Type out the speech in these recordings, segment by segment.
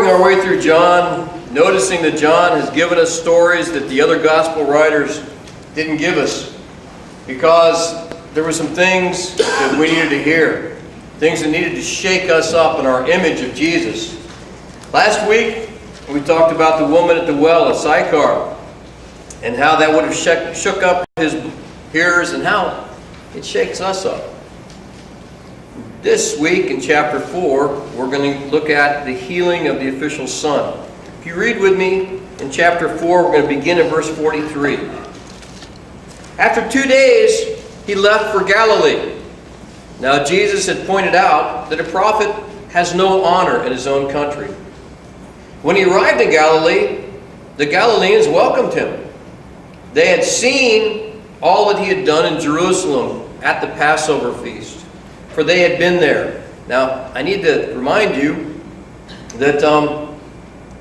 working our way through John, noticing that John has given us stories that the other gospel writers didn't give us, because there were some things that we needed to hear, things that needed to shake us up in our image of Jesus. Last week, we talked about the woman at the well at Sychar, and how that would have shook up his hearers, and how it shakes us up. This week in chapter 4, we're going to look at the healing of the official son. If you read with me in chapter 4, we're going to begin in verse 43. After 2 days, he left for Galilee. Now Jesus had pointed out that a prophet has no honor in his own country. When he arrived in Galilee, the Galileans welcomed him. They had seen all that he had done in Jerusalem at the Passover feast, for they had been there. Now, I need to remind you that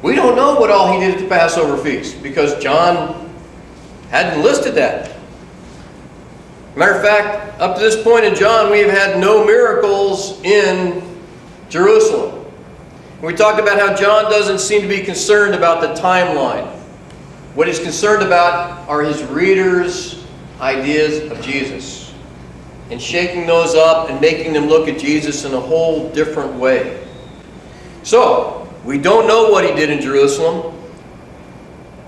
we don't know what all he did at the Passover feast, because John hadn't listed that. Matter of fact, up to this point in John, we have had no miracles in Jerusalem. We talked about how John doesn't seem to be concerned about the timeline. What he's concerned about are his readers' ideas of Jesus, and shaking those up and making them look at Jesus in a whole different way. So, we don't know what he did in Jerusalem.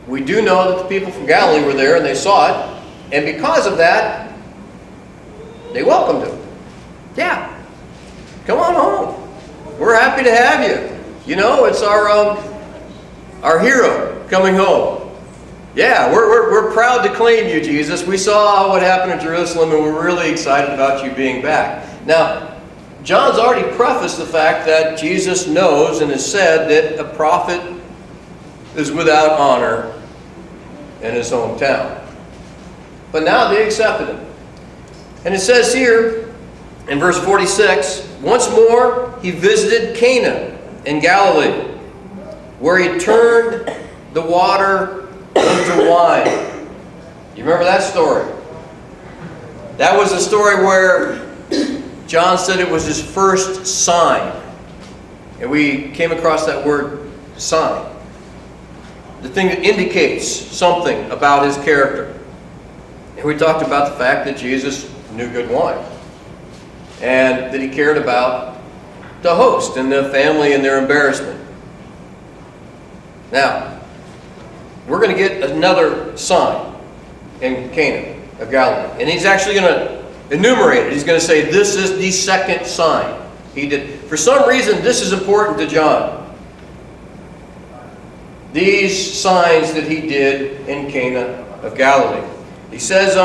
We do know that the people from Galilee were there and they saw it, and because of that, they welcomed him. Yeah, come on home. We're happy to have you. You know, it's our hero coming home. Yeah, we're proud to claim you, Jesus. We saw what happened in Jerusalem, and we're really excited about you being back. Now, John's already prefaced the fact that Jesus knows and has said that a prophet is without honor in his hometown. But now they accepted him. And it says here in verse 46, once more he visited Cana in Galilee, where he turned the water into wine. You remember that story? That was the story where John said it was his first sign. And we came across that word sign. The thing that indicates something about his character. And we talked about the fact that Jesus knew good wine, and that he cared about the host and the family and their embarrassment. Now, we're going to get another sign in Cana of Galilee, and he's actually going to enumerate it. He's going to say, this is the second sign he did. For some reason, this is important to John. These signs that he did in Cana of Galilee. He says,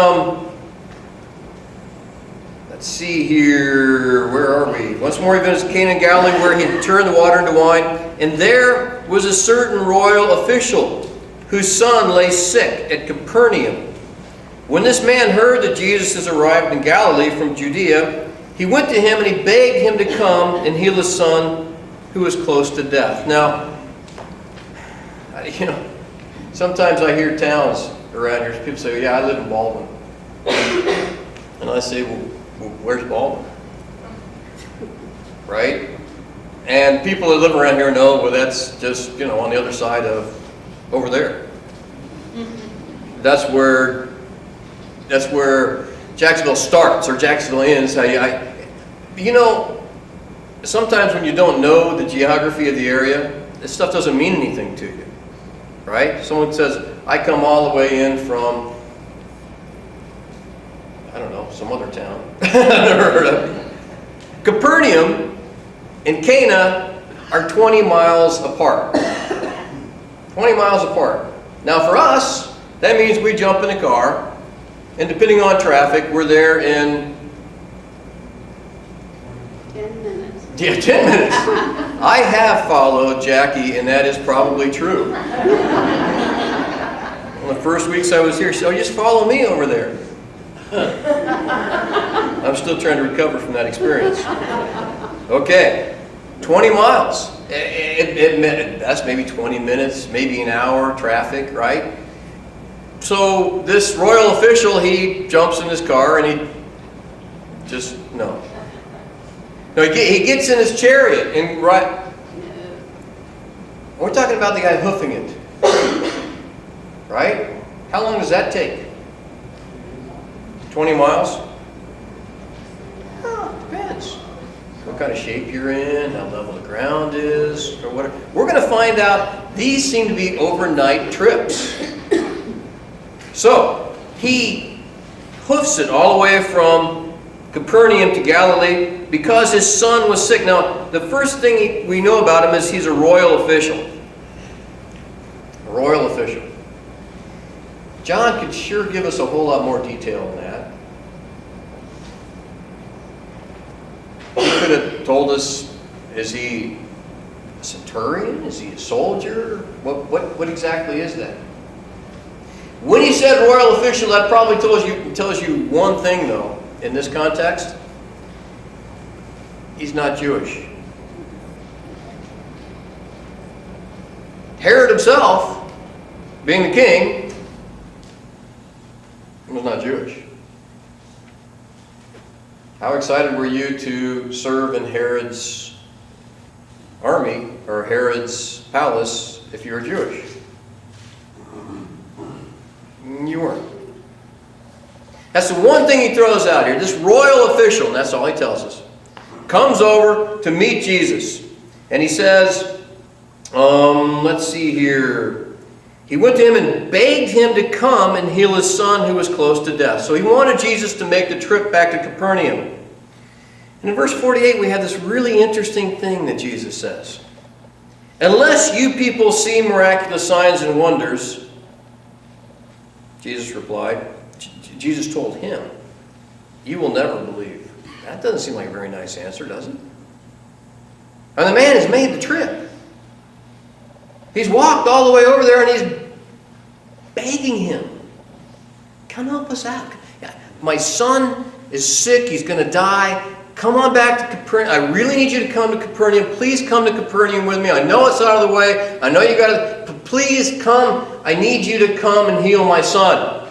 let's see here, where are we? Once more he visited Cana in Galilee, where he had turned the water into wine. And there was a certain royal official whose son lay sick at Capernaum. When this man heard that Jesus has arrived in Galilee from Judea, he went to him and he begged him to come and heal his son who was close to death. Now, you know, sometimes I hear towns around here, people say, yeah, I live in Baldwin. And I say, well, where's Baldwin? Right? And people that live around here know, well, that's just, you know, on the other side of, over there. That's where Jacksonville starts, or Jacksonville ends. You know, sometimes when you don't know the geography of the area, this stuff doesn't mean anything to you. Right? Someone says, I come all the way in from, I don't know, some other town. I've never heard of it. Capernaum and Cana are 20 miles apart. 20 miles apart. Now for us, that means we jump in a car, and depending on traffic, we're there in 10 minutes. Yeah, 10 minutes. I have followed Jackie, and that is probably true. Well, the first weeks I was here, she said, oh, just follow me over there. I'm still trying to recover from that experience. Okay, 20 miles. That's maybe 20 minutes, maybe an hour traffic, right? So this royal official, he jumps in his car and he just, no, he gets in his chariot and We're talking about the guy hoofing it. Right? How long does that take? 20 miles? Oh, depends. What kind of shape you're in, how level the ground is, or whatever. We're going to find out these seem to be overnight trips. So, he hoofs it all the way from Capernaum to Galilee because his son was sick. Now, the first thing we know about him is he's a royal official. A royal official. John could sure give us a whole lot more detail on that. He could have told us, is he a centurion? Is he a soldier? What exactly is that? When he said royal official, that probably tells you one thing, though, in this context. He's not Jewish. Herod himself, being the king, was not Jewish. How excited were you to serve in Herod's army or Herod's palace if you were Jewish? You weren't. That's the one thing he throws out here. This royal official, and that's all he tells us, comes over to meet Jesus. And he says, let's see here. He went to him and begged him to come and heal his son who was close to death. So he wanted Jesus to make the trip back to Capernaum. And in verse 48, we have this really interesting thing that Jesus says. Unless you people see miraculous signs and wonders, Jesus replied, Jesus told him, you will never believe. That doesn't seem like a very nice answer, does it? And the man has made the trip. He's walked all the way over there and he's begging him, come help us out. My son is sick. He's going to die. Come on back to Capernaum. I really need you to come to Capernaum. Please come to Capernaum with me. I know it's out of the way. I know you got to, please come. I need you to come and heal my son.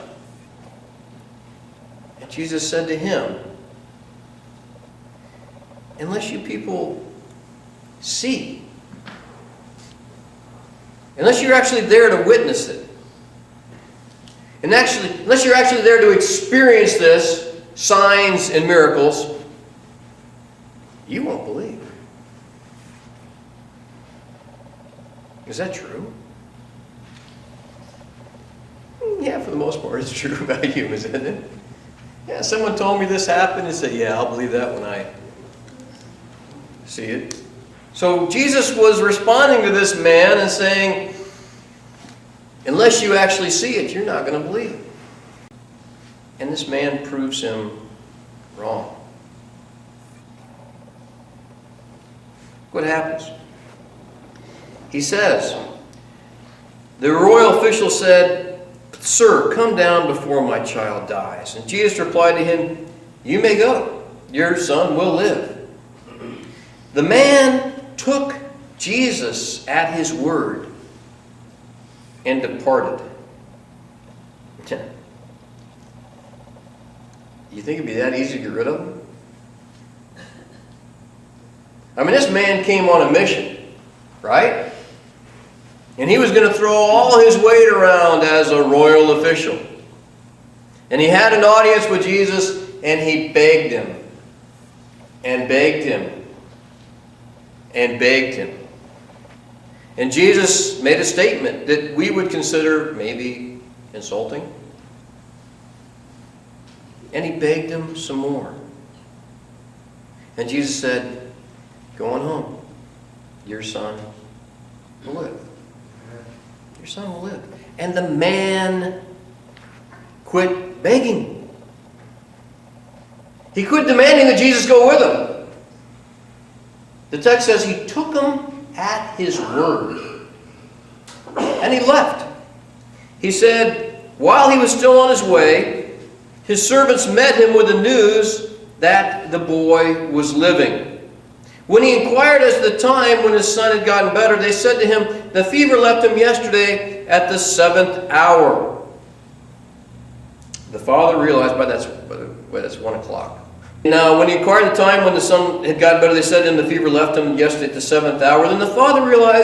And Jesus said to him, unless you people see, unless you're actually there to witness it, and unless you're actually there to experience this, signs and miracles, you won't believe. Is that true? Yeah, for the most part, it's true about humans, isn't it? Yeah, someone told me this happened and said, yeah, I'll believe that when I see it. So Jesus was responding to this man and saying, unless you actually see it, you're not going to believe it. And this man proves him wrong. What happens? He says, the royal official said, sir, come down before my child dies. And Jesus replied to him, you may go. Your son will live. The man took Jesus at his word and departed. You think it'd be that easy to get rid of him? I mean, this man came on a mission, right? And he was going to throw all his weight around as a royal official. And he had an audience with Jesus, and he begged him, and begged him, and begged him. And Jesus made a statement that we would consider maybe insulting. And he begged him some more. And Jesus said, go on home. Your son will live. Your son will live. And the man quit begging. He quit demanding that Jesus go with him. The text says he took him at his word. And he left. He said, while he was still on his way, his servants met him with the news that the boy was living. When he inquired as to the time when his son had gotten better, they said to him, the fever left him yesterday at the 7th hour. The father realized, that's 1 o'clock. Now, when he inquired the time when the son had gotten better, they said to him, the fever left him yesterday at the 7th hour. Then the father realized